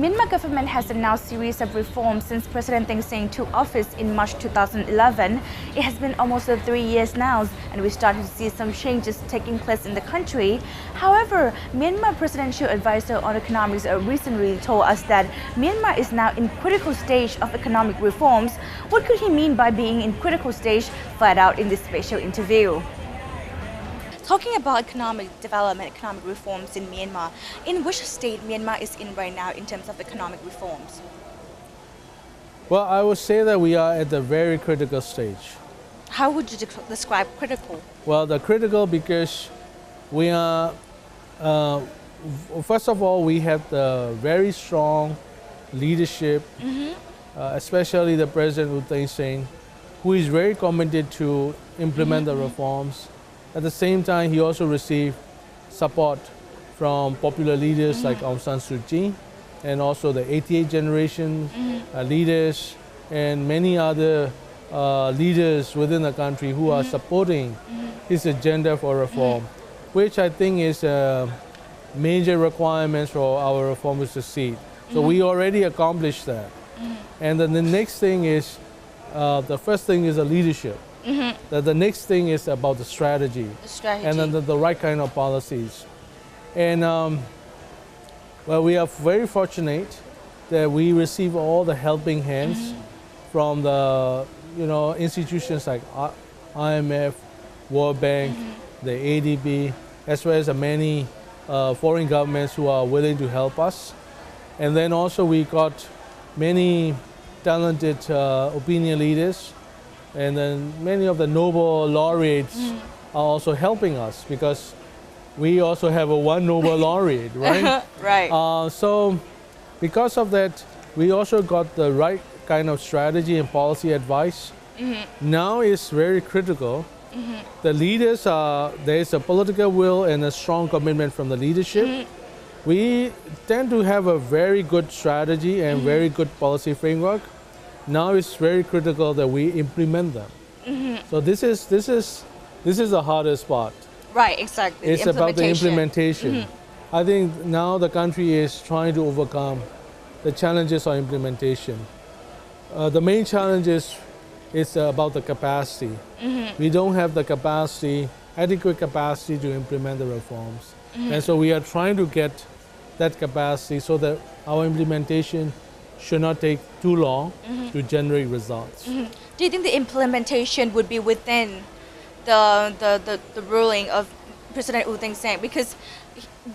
Myanmar government has announced a series of reforms since President Thein Sein took office in March 2011. It has been almost 3 years now, and we started to see some changes taking place in the country. However, Myanmar Presidential Advisor on Economics recently told us that Myanmar is now in critical stage of economic reforms. What could he mean by being in critical stage? Find out in this special interview. Talking about economic development, economic reforms in Myanmar, in which state Myanmar is in right now in terms of economic reforms? Well, I would say that we are at the very critical stage. How would you describe critical? Well, the critical because we are, first of all, we have the very strong leadership, especially the President Thein Sein, who is very committed to implement the reforms. At the same time, he also received support from popular leaders like Aung San Suu Kyi and also the 88 generation leaders and many other leaders within the country who are supporting his agenda for reform, which I think is a major requirement for our reform to succeed. So we already accomplished that. And then the next thing is, the first thing is the leadership. The next thing is about the strategy. And then the right kind of policies. And well, we are very fortunate that we receive all the helping hands from the institutions like IMF, World Bank, the ADB, as well as the many foreign governments who are willing to help us. And then also we got many talented opinion leaders. And then many of the Nobel laureates are also helping us because we also have one Nobel laureate, right? Right. So because of that, we also got the right kind of strategy and policy advice. Now it's very critical. The leaders there is a political will and a strong commitment from the leadership. We tend to have a very good strategy and very good policy framework. Now it's very critical that we implement them. So this is the hardest part. Right, exactly. It's about the implementation. I think now the country is trying to overcome the challenges of implementation. The main challenge is about the capacity. We don't have the capacity, adequate capacity to implement the reforms. And so we are trying to get that capacity so that our implementation should not take too long to generate results. Do you think the implementation would be within the ruling of President Thein Sein? Because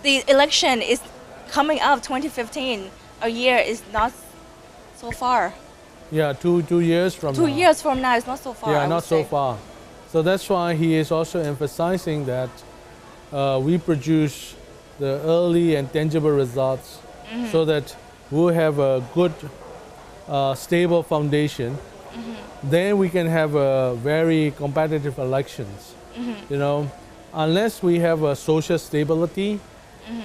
the election is coming up 2015. A year is not so far. Yeah, 2 years from now. 2 years from now is not so far. Yeah, not so far. So that's why he is also emphasizing that we produce the early and tangible results so that we'll have a good, stable foundation. Then we can have a very competitive elections. Unless we have a social stability,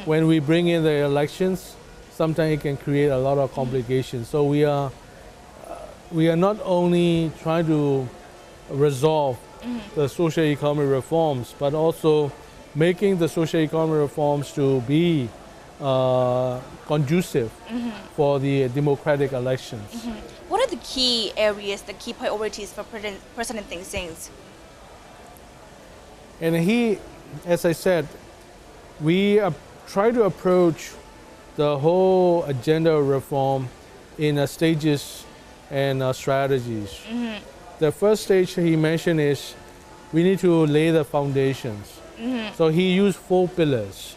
when we bring in the elections, sometimes it can create a lot of complications. So we are not only trying to resolve the social economic reforms, but also making the social economic reforms to be conducive for the democratic elections. What are the key areas, the key priorities for President Thein Sein? And he, as I said, we try to approach the whole agenda of reform in stages and strategies. The first stage he mentioned is we need to lay the foundations. So he used 4 pillars.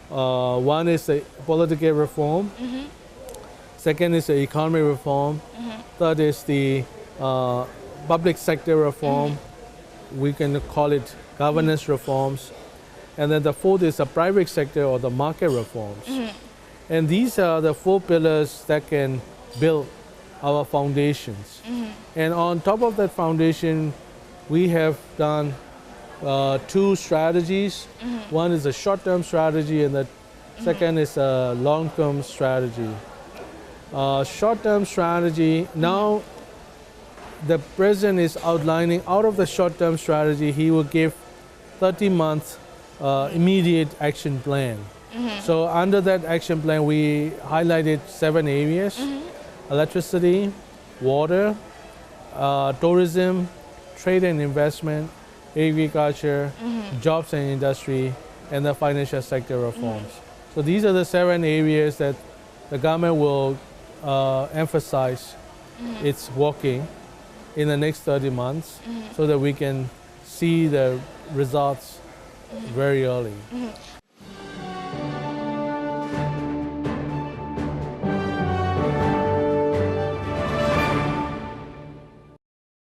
One is the political reform. Second is the economic reform. Third is the public sector reform. We can call it governance reforms. And then the fourth is the private sector or the market reforms. And these are the 4 pillars that can build our foundations. And on top of that foundation, we have done 2 strategies. One is a short-term strategy and the second is a long-term strategy. Short-term strategy, now the president is outlining out of the short-term strategy, he will give 30 months immediate action plan. So under that action plan, we highlighted 7 areas: electricity, water, tourism, trade and investment, agriculture, jobs and industry, and the financial sector reforms. So these are the 7 areas that the government will emphasize its working in the next 30 months so that we can see the results very early.